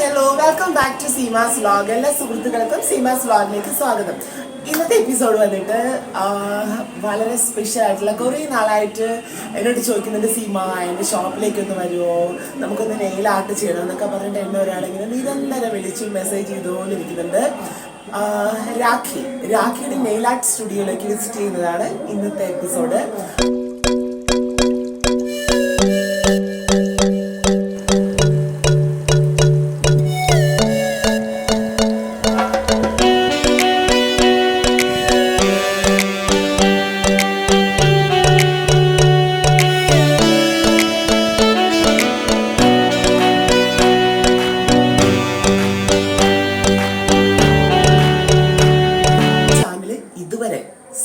Hello welcome back to Seema's vlog. എല്ലാ സുഹൃത്തുക്കൾക്കും സീമാസ് വ്ലോഗിലേക്ക് സ്വാഗതം. ഇന്നത്തെ എപ്പിസോഡ് വന്നിട്ട് വളരെ സ്പെഷ്യൽ ആയിട്ടുള്ള കുറേ നാളായിട്ട് എന്നോട് ചോദിക്കുന്നുണ്ട്, സീമ എൻ്റെ ഷോപ്പിലേക്ക് ഒന്ന് വരുമോ, നമുക്കൊന്ന് നെയിൽ ആർട്ട് ചെയ്യണം എന്നൊക്കെ പറഞ്ഞിട്ട് എന്നെ ഒരാളിങ്ങനെ നിരന്തരം വിളിച്ച് മെസ്സേജ് ചെയ്തുകൊണ്ടിരിക്കുന്നുണ്ട്. രാഖിയുടെ നെയിൽ ആർട്ട് സ്റ്റുഡിയോയിലേക്ക് വിസിറ്റ് ചെയ്യുന്നതാണ് ഇന്നത്തെ എപ്പിസോഡ്.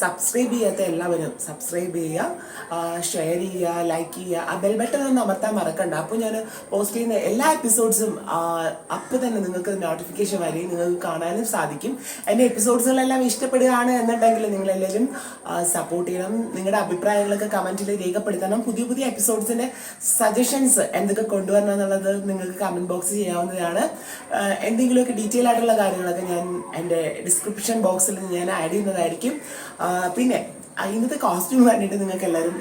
സബ്സ്ക്രൈബ് ചെയ്യാത്ത എല്ലാവരും സബ്സ്ക്രൈബ് ചെയ്യുക, ഷെയർ ചെയ്യുക, ലൈക്ക് ചെയ്യുക, ആ ബെൽ ബട്ടൺ ഒന്ന് അമർത്താൻ മറക്കണ്ട. അപ്പോൾ ഞാൻ പോസ്റ്റ് ചെയ്യുന്ന എല്ലാ എപ്പിസോഡ്സും അപ്പോൾ തന്നെ നിങ്ങൾക്ക് നോട്ടിഫിക്കേഷൻ വരികയും നിങ്ങൾക്ക് കാണാനും സാധിക്കും. എൻ്റെ എപ്പിസോഡ്സുകളെല്ലാം ഇഷ്ടപ്പെടുകയാണ് എന്നുണ്ടെങ്കിൽ നിങ്ങളെല്ലാവരും സപ്പോർട്ട് ചെയ്യണം. നിങ്ങളുടെ അഭിപ്രായങ്ങളൊക്കെ കമൻറ്റിൽ രേഖപ്പെടുത്തണം. പുതിയ പുതിയ എപ്പിസോഡ്സിൻ്റെ സജഷൻസ് എന്തൊക്കെ കൊണ്ടുവരണം എന്നുള്ളത് നിങ്ങൾക്ക് കമൻറ്റ് ബോക്സ് ചെയ്യാവുന്നതാണ്. എന്തെങ്കിലുമൊക്കെ ഡീറ്റെയിൽ ആയിട്ടുള്ള കാര്യങ്ങളൊക്കെ ഞാൻ എൻ്റെ ഡിസ്ക്രിപ്ഷൻ ബോക്സിൽ ഞാൻ ആഡ് ചെയ്യുന്നതായിരിക്കും. പിന്നെ ഇന്നത്തെ കോസ്റ്റ്യൂം കണ്ടിട്ട് നിങ്ങൾക്ക് എല്ലാവരും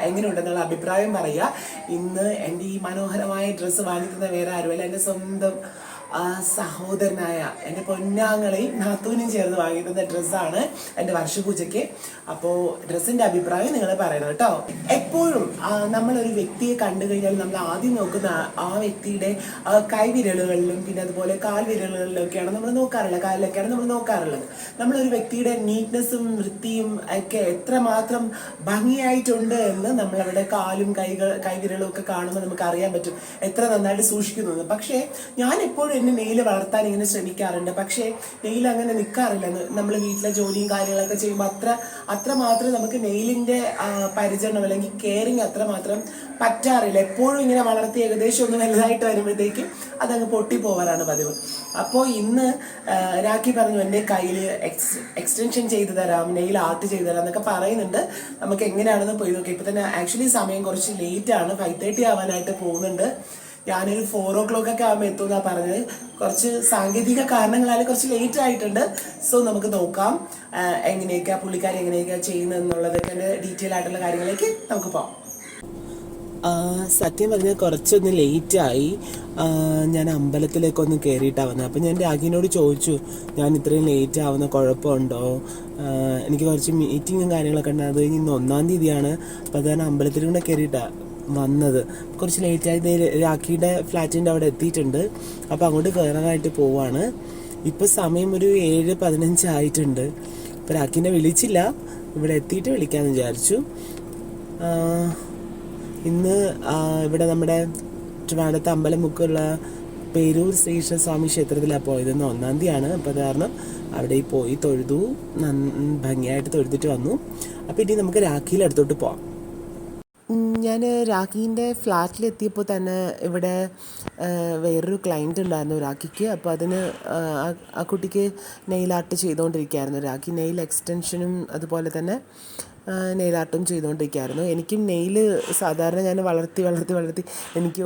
എങ്ങനെയുണ്ടെന്നുള്ള അഭിപ്രായം പറയുക. ഇന്ന് എൻ്റെ ഈ മനോഹരമായ ഡ്രസ്സ് വാങ്ങിക്കുന്ന വേറെ ആരുമല്ല, എൻ്റെ സ്വന്തം സഹോദരനായ എൻ്റെ പൊന്നാങ്ങളെയും നാത്തൂനും ചേർന്ന് വാങ്ങിക്കുന്ന ഡ്രസ്സാണ് എൻ്റെ വർഷപൂജയ്ക്ക്. അപ്പോൾ ഡ്രസ്സിൻ്റെ അഭിപ്രായം നിങ്ങൾ പറയണം കേട്ടോ. എപ്പോഴും നമ്മളൊരു വ്യക്തിയെ കണ്ടു കഴിഞ്ഞാൽ നമ്മൾ ആദ്യം നോക്കുന്ന ആ വ്യക്തിയുടെ കൈവിരലുകളിലും പിന്നെ അതുപോലെ കാൽവിരലുകളിലൊക്കെയാണ് നമ്മൾ നോക്കാറുള്ളത്, കാലിലൊക്കെയാണ് നമ്മൾ നോക്കാറുള്ളത്. നമ്മളൊരു വ്യക്തിയുടെ നീറ്റ്നെസ്സും വൃത്തിയും ഒക്കെ എത്രമാത്രം ഭംഗിയായിട്ടുണ്ട് എന്ന് നമ്മളവിടെ കാലും കൈവിരലും ഒക്കെ കാണുമ്പോൾ നമുക്ക് അറിയാൻ പറ്റും എത്ര നന്നായിട്ട് സൂക്ഷിക്കുന്നു. പക്ഷേ ഞാൻ എപ്പോഴും എന്നെ നെയില് വളർത്താൻ ഇങ്ങനെ ശ്രമിക്കാറുണ്ട്, പക്ഷേ നെയിൽ അങ്ങനെ നിൽക്കാറില്ല. നമ്മൾ വീട്ടിലെ ജോലിയും കാര്യങ്ങളൊക്കെ ചെയ്യുമ്പോൾ അത്രമാത്രം നമുക്ക് നെയിലിൻ്റെ പരിചരണം അല്ലെങ്കിൽ കെയറിങ് അത്രമാത്രം പറ്റാറില്ല. എപ്പോഴും ഇങ്ങനെ വളർത്തി ഏകദേശം ഒന്ന് വലുതായിട്ട് വരുമ്പോഴത്തേക്കും അതങ്ങ് പൊട്ടിപ്പോവാറാണ് പതിവ്. അപ്പോൾ ഇന്ന് രാഖി പറഞ്ഞു എൻ്റെ കയ്യിൽ എക്സ്റ്റൻഷൻ ചെയ്ത് തരാം, നെയിൽ ആർട്ട് ചെയ്ത് തരാം എന്നൊക്കെ പറയുന്നുണ്ട്. നമുക്ക് എങ്ങനെയാണെന്ന് പോയി നോക്കാം. ഇപ്പം തന്നെ ആക്ച്വലി സമയം കുറച്ച് ലേറ്റാണ്, 5:30 ആവാനായിട്ട് പോകുന്നുണ്ട്. ഞാനൊരു 4 o'clock ഒക്കെ ആകുമ്പോൾ എത്തുമെന്നാണ് പറഞ്ഞത്. കുറച്ച് സാങ്കേതിക കാരണങ്ങളാൽ കുറച്ച് ലേറ്റ് ആയിട്ടുണ്ട്. സോ നമുക്ക് നോക്കാം പുള്ളിക്കാരി എങ്ങനെയൊക്കെയാണ് ചെയ്യുന്നതെന്നുള്ളതൊക്കെ ഡീറ്റെയിൽ ആയിട്ടുള്ള കാര്യങ്ങളിലേക്ക് നമുക്ക് പോകാം. സത്യം പറഞ്ഞാൽ കുറച്ചൊന്ന് ലേറ്റായി. ഞാൻ അമ്പലത്തിലേക്കൊന്ന് കയറിയിട്ടാണ് വന്നത്. അപ്പം ഞാൻ രാഖിനോട് ചോദിച്ചു, ഞാൻ ഇത്രയും ലേറ്റ് ആവുന്ന കുഴപ്പമുണ്ടോ, എനിക്ക് കുറച്ച് മീറ്റിങ്ങും കാര്യങ്ങളൊക്കെ ഉണ്ട്, അത് കഴിഞ്ഞ് ഇന്ന് 1-ാം തീയതിയാണ്. അപ്പോൾ അത് കാരണം അമ്പലത്തിലൂടെ കയറിയിട്ടാണ് വന്നത്. കുറച്ച് ലേറ്റായത് രാഖിയുടെ ഫ്ലാറ്റിൻ്റെ അവിടെ എത്തിയിട്ടുണ്ട്. അപ്പോൾ അങ്ങോട്ട് കയറാനായിട്ട് പോവാണ്. ഇപ്പോൾ സമയം ഒരു 7:15 ആയിട്ടുണ്ട്. അപ്പോൾ രാഖിനെ വിളിച്ചില്ല, ഇവിടെ എത്തിയിട്ട് വിളിക്കാമെന്ന് വിചാരിച്ചു. ഇന്ന് ഇവിടെ നമ്മുടെ ട്രിവാൻഡ്രത്ത് അമ്പലമുക്കുള്ള പേരൂർ ശ്രീകൃഷ്ണസ്വാമി ക്ഷേത്രത്തിലാണ് പോയത്. ഇന്ന് 1-ാം തീയതിയാണ്. അപ്പോൾ അത് കാരണം അവിടെ പോയി തൊഴുതു, ഭംഗിയായിട്ട് തൊഴുതിട്ട് വന്നു. അപ്പോൾ ഇനി നമുക്ക് രാഖിയുടെ അടുത്തോട്ട് പോവാം. ഞാൻ രാഖീൻ്റെ ഫ്ലാറ്റിലെത്തിയപ്പോൾ തന്നെ ഇവിടെ വേറൊരു ക്ലയൻറ്റ് ഉണ്ടായിരുന്നു രാഖിക്ക്. അപ്പോൾ അതിന് ആ കുട്ടിക്ക് നെയിൽ ആർട്ട് ചെയ്തുകൊണ്ടിരിക്കുകയായിരുന്നു. രാഖി നെയിൽ എക്സ്റ്റൻഷനും അതുപോലെ തന്നെ നെയിൽ ആർട്ടും ചെയ്തുകൊണ്ടിരിക്കുകയായിരുന്നു. എനിക്കും നെയിൽ സാധാരണ ഞാൻ വളർത്തി എനിക്ക്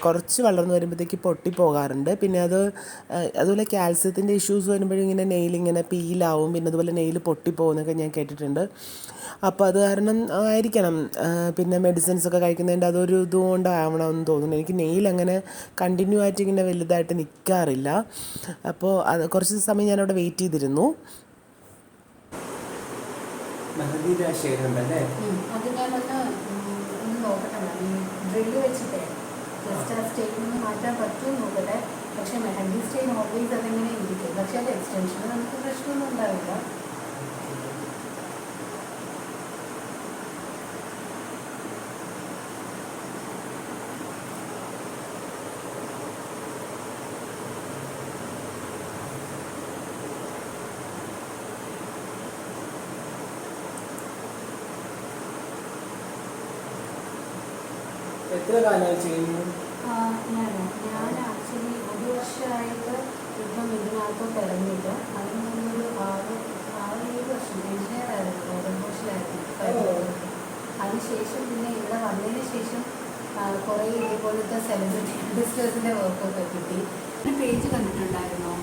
കുറച്ച് വളർന്നു വരുമ്പോഴത്തേക്ക് പൊട്ടിപ്പോകാറുണ്ട്. പിന്നെ അതുപോലെ കാൽസ്യത്തിൻ്റെ ഇഷ്യൂസ് വരുമ്പോഴും ഇങ്ങനെ നെയിലിങ്ങനെ പീലാവും, പിന്നെ അതുപോലെ നെയിൽ പൊട്ടിപ്പോകുന്നൊക്കെ ഞാൻ കേട്ടിട്ടുണ്ട്. അപ്പോൾ അത് കാരണം ആയിരിക്കണം, പിന്നെ മെഡിസിൻസൊക്കെ കഴിക്കുന്നതിൻ്റെ അതൊരു ഇതുകൊണ്ടാവണമെന്ന് തോന്നുന്നു. എനിക്ക് നെയിൽ അങ്ങനെ കണ്ടിന്യൂ ആയിട്ട് ഇങ്ങനെ വലുതായിട്ട് നിൽക്കാറില്ല. അപ്പോൾ കുറച്ച് സമയം ഞാനവിടെ വെയിറ്റ് ചെയ്തിരുന്നു. അത് ഞാനൊന്ന് നോക്കട്ടെ, ഡ്രില്ല് വെച്ചിട്ടേ ജസ്റ്റ് ആ സ്റ്റെയിൻ മാറ്റാൻ പറ്റുമോ നോക്കട്ടെ. പക്ഷേ മെഹന്തി സ്റ്റെയിൻ ഓൾവേസ് അതെങ്ങനെ ഇരിക്കും. പക്ഷേ അത് എക്സ്റ്റൻഷന് നമുക്ക് പ്രശ്നമൊന്നും ഉണ്ടാവില്ല. എത്ര കാലമായി ചെയ്യുന്നു? ഞാൻ ആക്ച്വലി 1 വർഷമായിട്ട് ഇപ്പം ഇതിനകത്തോട്ട് ഇറങ്ങിയിട്ട് അതിന് മുന്നൊരു 6-7 വർഷം എഞ്ചിനീയർ ആയിരുന്നു, ഓട്ടോമോഷനായിരുന്നു. അതിനുശേഷം പിന്നെ ഇവിടെ വന്നതിന് ശേഷം കുറേ ഇതേപോലത്തെ സെലിബ്രിറ്റി ഇൻഡസ്ട്രീസിൻ്റെ വർക്കൊക്കെ കിട്ടി. ഒരു പേജ് കണ്ടിട്ടുണ്ടായിരുന്നോ?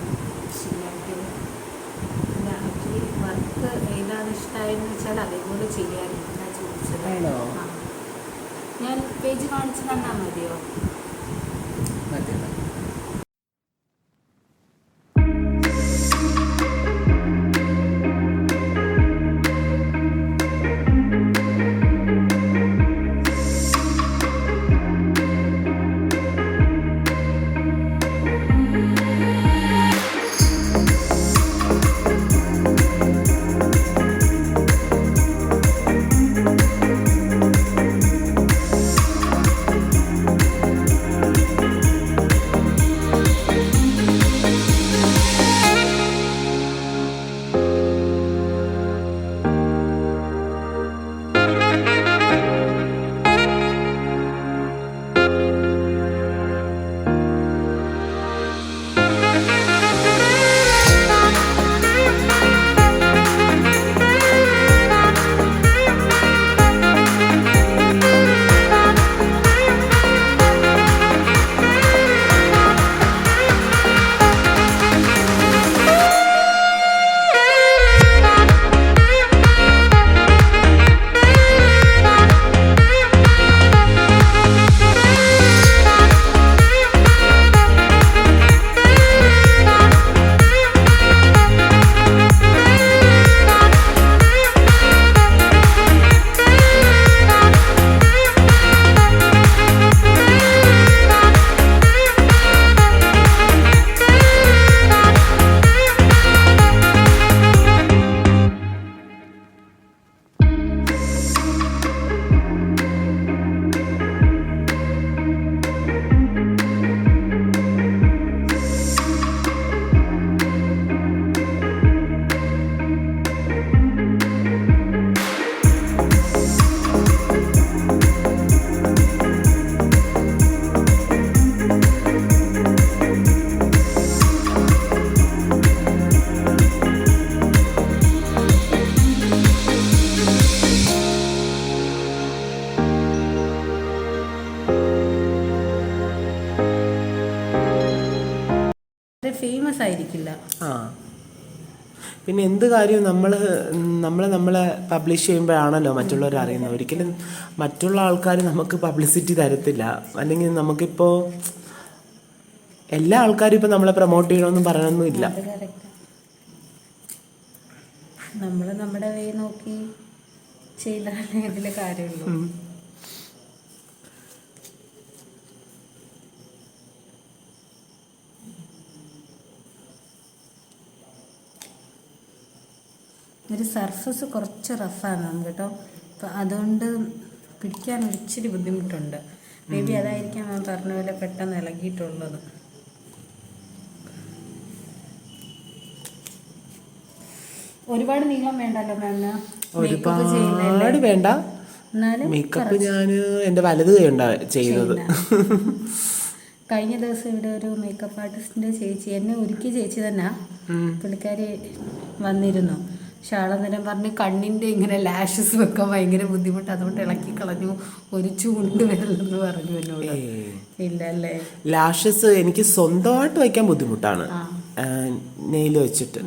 ശരിയായിട്ട് ആക്ച്വലി വർക്ക് ഏതാണ് ഇഷ്ടമായെന്ന് വെച്ചാൽ അതേപോലെ ചെയ്യാറുണ്ട്. ഞാൻ ചോദിച്ചത് ഞാൻ പേജ് കാണിച്ച് തന്നാൽ മതിയോ? ഫേമസ് ആയിരിക്കില്ല. പിന്നെ എന്ത് കാര്യവും നമ്മളെ പബ്ലിഷ് ചെയ്യുമ്പോഴാണല്ലോ മറ്റുള്ളവർ അറിയുന്നത്. ഒരിക്കലും മറ്റുള്ള ആൾക്കാർ നമുക്ക് പബ്ലിസിറ്റി തരത്തില്ല. അല്ലെങ്കിൽ നമുക്കിപ്പോൾ എല്ലാ ആൾക്കാരും ഇപ്പം നമ്മളെ പ്രൊമോട്ട് ചെയ്യണമെന്നും പറയണമെന്നില്ല. നമ്മൾ നമ്മുടെ വേ നോക്കി ചെയ്താലേ ഇതിലെ കാര്യമുള്ളൂ. ഒരു സർഫസ് കുറച്ച് റഫാണ് കേട്ടോ. അപ്പം അതുകൊണ്ട് പിടിക്കാൻ ഒരിച്ചിരി ബുദ്ധിമുട്ടുണ്ട്. മേ ബി അതായിരിക്കാം ഞാൻ പറഞ്ഞ പോലെ പെട്ടെന്ന് ഇളകിയിട്ടുള്ളത്. ഒരുപാട് നീളം വേണ്ടല്ലോ മാമിന്? ഒരുപാട് വേണ്ട. മേക്കപ്പ് ഞാൻ എൻ്റെ വലത് കൈയുണ്ടാ ചെയ്യുന്നത്. കഴിഞ്ഞ ദിവസം ഇവിടെ ഒരു മേക്കപ്പ് ആർട്ടിസ്റ്റിൻ്റെ ചേച്ചി, എന്നെ ഒരുക്കി ചേച്ചി തന്നെ, പുള്ളിക്കാരി വന്നിരുന്നു. പക്ഷെ ആളന്നേരം പറഞ്ഞ് കണ്ണിൻ്റെ ഇങ്ങനെ ലാഷസ് വെക്കാൻ ഭയങ്കര ബുദ്ധിമുട്ട്, അതുകൊണ്ട് ഇളക്കി കളഞ്ഞു, ഒരു ചൂണ്ട് വരില്ലെന്ന് പറഞ്ഞു എന്നോട്. ഇല്ല അല്ലേ? ലാഷസ് എനിക്ക് സ്വന്തമായിട്ട് വയ്ക്കാൻ ബുദ്ധിമുട്ടാണ് നെയിൽ വെച്ചിട്ട്.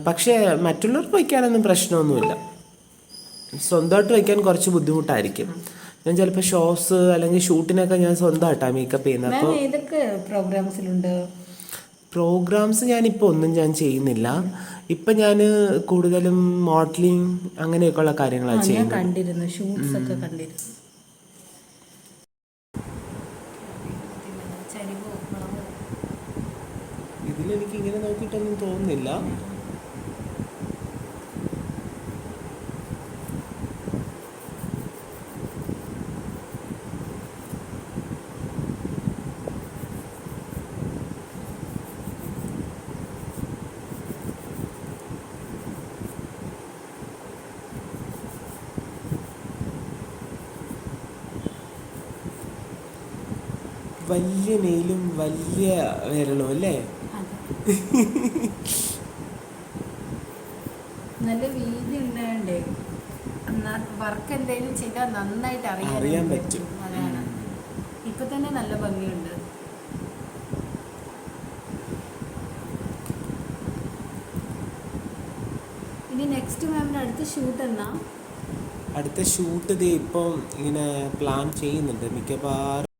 പക്ഷേ മറ്റുള്ളവർക്ക് വയ്ക്കാനൊന്നും പ്രശ്നമൊന്നുമില്ല. സ്വന്തമായിട്ട് വയ്ക്കാൻ കുറച്ച് ബുദ്ധിമുട്ടായിരിക്കും. ഞാൻ ചിലപ്പോൾ ഷോസ് അല്ലെങ്കിൽ ഷൂട്ടിനൊക്കെ ഞാൻ സ്വന്തമായിട്ടാണ് മേക്കപ്പ് ചെയ്യുന്നത്. അപ്പോൾ ഏതൊക്കെ പ്രോഗ്രാംസിലുണ്ട്? പ്രോഗ്രാംസ് ഞാനിപ്പോൾ ഒന്നും ഞാൻ ചെയ്യുന്നില്ല. ഇപ്പം ഞാൻ കൂടുതലും മോഡലിംഗ് അങ്ങനെയൊക്കെയുള്ള കാര്യങ്ങളാണ് ചെയ്യുന്നത്. കണ്ടിരുന്നു, ഷൂട്ട്സ് ഒക്കെ കണ്ടിരുന്നു. ഇതിലെനിക്ക് ഇങ്ങനെ നോക്കിയിട്ടൊന്നും തോന്നുന്നില്ല. വലിയ നെയിലും വലിയ വിരലും അല്ലേ? നല്ല വീതി ഉണ്ടായണ്ടേ വർക്ക് എന്തെങ്കിലും ചെയ്താൽ നന്നായിട്ട് അറിയാൻ പറ്റും. ഇപ്പൊ തന്നെ നല്ല ഭംഗിയുണ്ട്. ഇനി നെക്സ്റ്റ് മാമിന്റെ അടുത്ത ഷൂട്ട് എന്നാ? അടുത്ത ഷൂട്ട് ഇത് ഇപ്പം ഇങ്ങനെ പ്ലാൻ ചെയ്യുന്നുണ്ട്. മിക്കവാറും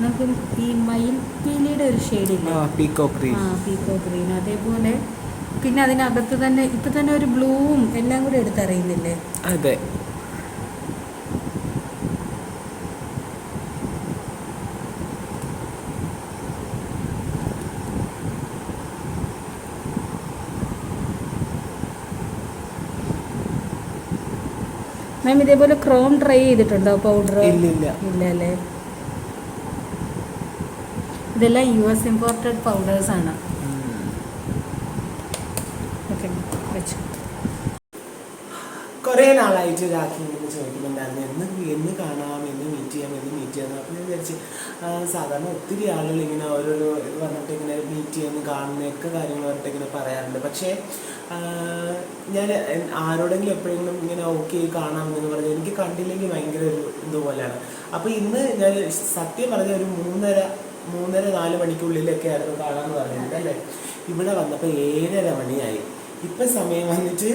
നമുക്ക് ഈ മയിൽപ്പീലിയുടെ ഒരു ഷെയ്ഡില്ലേ, പീക്കോ ഗ്രീൻ. പീക്കോ ഗ്രീൻ, അതേപോലെ പിന്നെ അതിനകത്ത് തന്നെ ഇപ്പം തന്നെ ഒരു ബ്ലൂവും എല്ലാം കൂടെ എടുത്തറിയുന്നില്ലേ. അതെ, മാം ഇതേപോലെ ക്രോം ട്രൈ ചെയ്തിട്ടുണ്ടോ പൗഡർ? ഇല്ലില്ല. ഇല്ല അല്ലേ. ഇതെല്ലാം US ഇമ്പോർട്ടഡ് പൗഡേഴ്സാണ്. ഓക്കെ വെച്ചു. കുറേ നാളായിട്ട് രാഖി ഇങ്ങനെ ചോദിക്കുന്നുണ്ടായിരുന്നു എന്ന് കാണാം, എന്ന് മീറ്റ് ചെയ്യാം. അപ്പം ഞാൻ വിചാരിച്ച് സാധാരണ ഒത്തിരി ആളുകൾ ഇങ്ങനെ ഓരോരോ ഇത് പറഞ്ഞിട്ട് ഇങ്ങനെ മീറ്റ് ചെയ്യുന്ന കാണുന്നതൊക്കെ കാര്യങ്ങൾ പറഞ്ഞിട്ട് ഇങ്ങനെ പറയാറുണ്ട്. പക്ഷേ ഞാൻ ആരോടെങ്കിലും എപ്പോഴെങ്കിലും ഇങ്ങനെ ഓക്കെ കാണാമെന്ന് പറഞ്ഞാൽ എനിക്ക് കണ്ടില്ലെങ്കിൽ ഭയങ്കര ഒരു ഇതുപോലെയാണ്. അപ്പോൾ ഇന്ന് ഞാൻ സത്യം പറഞ്ഞ ഒരു 3:30-4 മണിക്കുള്ളിലൊക്കെ ആയിരുന്നു കാണാമെന്ന് പറഞ്ഞിട്ടുണ്ട് അല്ലേ. ഇവിടെ വന്നപ്പോൾ 7:30 മണിയായി. ഇപ്പം സമയം വന്നിട്ട്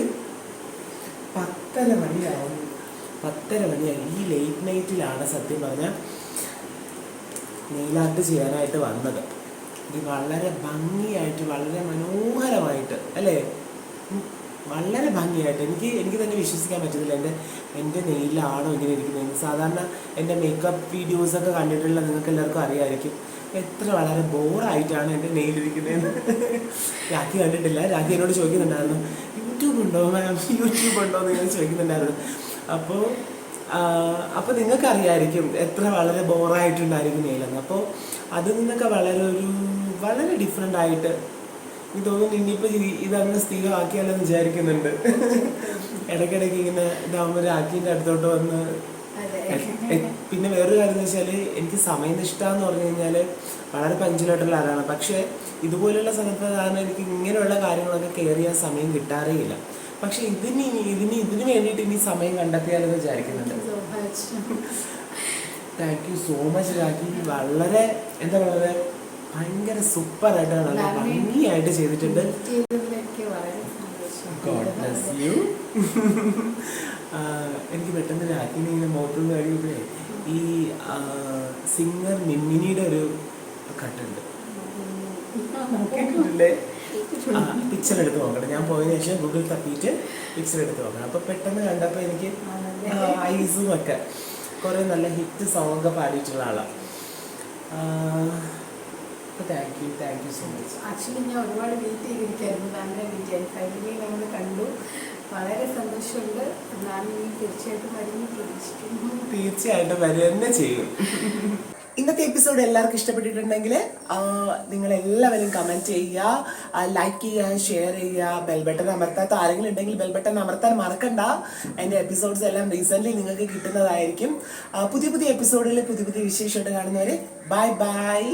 10:30 മണിയാവും. 10:30 മണിയായി. ഈ ലേറ്റ് നൈറ്റിലാണ് സത്യം പറഞ്ഞാൽ നെയിൽ ആർട്ട് ചെയ്യാനായിട്ട് വന്നത്. ഇത് വളരെ ഭംഗിയായിട്ട്, വളരെ മനോഹരമായിട്ട് അല്ലേ, വളരെ ഭംഗിയായിട്ട് എനിക്ക് തന്നെ വിശ്വസിക്കാൻ പറ്റുന്നില്ല എൻ്റെ നെയിലാണോ ഇങ്ങനെ ഇരിക്കുന്നത്. സാധാരണ എൻ്റെ മേക്കപ്പ് വീഡിയോസൊക്കെ കണ്ടിട്ടുള്ള നിങ്ങൾക്ക് എല്ലാവർക്കും അറിയാമായിരിക്കും എത്ര വളരെ ബോറായിട്ടാണ് എൻ്റെ നെയിലിരിക്കുന്നതെന്ന്. രാഖി കണ്ടിട്ടില്ല. രാഖി എന്നോട് ചോദിക്കുന്നുണ്ടായിരുന്നു യൂട്യൂബ് ഉണ്ടോ മാം, യൂട്യൂബ് ഉണ്ടോ എന്ന് ഇങ്ങനെ ചോദിക്കുന്നുണ്ടായിരുന്നു. അപ്പോൾ നിങ്ങൾക്കറിയാമായിരിക്കും എത്ര വളരെ ബോറായിട്ടുണ്ടായിരിക്കും നെയിലെന്ന്. അപ്പോൾ അതിൽ നിന്നൊക്കെ വളരെ ഡിഫറെൻ്റ് ആയിട്ട് എനിക്ക് തോന്നുന്നു. ഇനിയിപ്പോൾ ഇതങ്ങനെ സ്ഥിരമാക്കിയാലെന്ന് വിചാരിക്കുന്നുണ്ട്. ഇടയ്ക്കിടയ്ക്ക് ഇങ്ങനെ ഇതാകുമ്പോൾ രാഖീൻ്റെ അടുത്തോട്ട് വന്ന്. പിന്നെ വേറൊരു കാര്യം എന്ന് വെച്ചാൽ എനിക്ക് സമയനിഷ്ഠ എന്ന് പറഞ്ഞു കഴിഞ്ഞാൽ വളരെ പഞ്ചലായിട്ടുള്ള ആളാണ്. പക്ഷേ ഇതുപോലെയുള്ള സ്ഥലത്ത് കാരണം എനിക്ക് ഇങ്ങനെയുള്ള കാര്യങ്ങളൊക്കെ കെയർ ചെയ്യാൻ സമയം കിട്ടാറേയില്ല. പക്ഷെ ഇതിന് വേണ്ടിയിട്ട് ഇനി സമയം കണ്ടെത്തിയാലെന്ന് വിചാരിക്കുന്നുണ്ട്. Thank you so much Rakhi. വളരെ എന്താ പറയുക, ഭയങ്കര സൂപ്പറായിട്ട് നല്ല ഭംഗിയായിട്ട് ചെയ്തിട്ടുണ്ട്. God bless you. എനിക്ക് പെട്ടെന്ന് രാഖിനെ ഇങ്ങനെ മുഖത്തുനിന്ന് കഴിയുമ്പോഴേ ഈ സിംഗർ മിമ്മിനിയുടെ ഒരു കട്ടുണ്ട് കേട്ടിട്ടില്ലേ? പിക്ചർ എടുത്ത് നോക്കണം. ഞാൻ പോയതിനു ശേഷം ഗൂഗിൾ തപ്പിയിട്ട് പിക്ചർ എടുത്ത് നോക്കണം. അപ്പോൾ പെട്ടെന്ന് കണ്ടപ്പോൾ എനിക്ക് ഐസും ഒക്കെ കുറേ നല്ല ഹിറ്റ് സോങ്ങൊക്കെ പാടിയിട്ടുള്ള ആളാണ്. Thank you so much. Actually ഞാൻ ഒരുപാട് വെയിറ്റ് ചെയ്തിരിക്കായിരുന്നു മാമിനെ മീറ്റ് ചെയ്യാൻ. ഫൈനലി നമ്മൾ കണ്ടു. വളരെ സന്തോഷമുണ്ട്. മാം തീർച്ചയായിട്ടും വരുമെന്ന് പ്രതീക്ഷിക്കുന്നു. തീർച്ചയായിട്ടും വരിക തന്നെ ചെയ്യും. ഇന്നത്തെ എപ്പിസോഡ് എല്ലാവർക്കും ഇഷ്ടപ്പെട്ടിട്ടുണ്ടെങ്കിൽ നിങ്ങൾ എല്ലാവരും കമൻറ്റ് ചെയ്യുക, ലൈക്ക് ചെയ്യുക, ഷെയർ ചെയ്യുക. ബെൽ ബട്ടൺ അമർത്താത്ത ആരെങ്കിലും ഉണ്ടെങ്കിൽ ബെൽ ബട്ടൺ അമർത്താൻ മറക്കണ്ട. എൻ്റെ എപ്പിസോഡ്സ് എല്ലാം റീസെൻ്റ്ലി നിങ്ങൾക്ക് കിട്ടുന്നതായിരിക്കും. പുതിയ എപ്പിസോഡിൽ പുതിയ വിശേഷമായിട്ട് കാണുന്നവരെ ബൈ.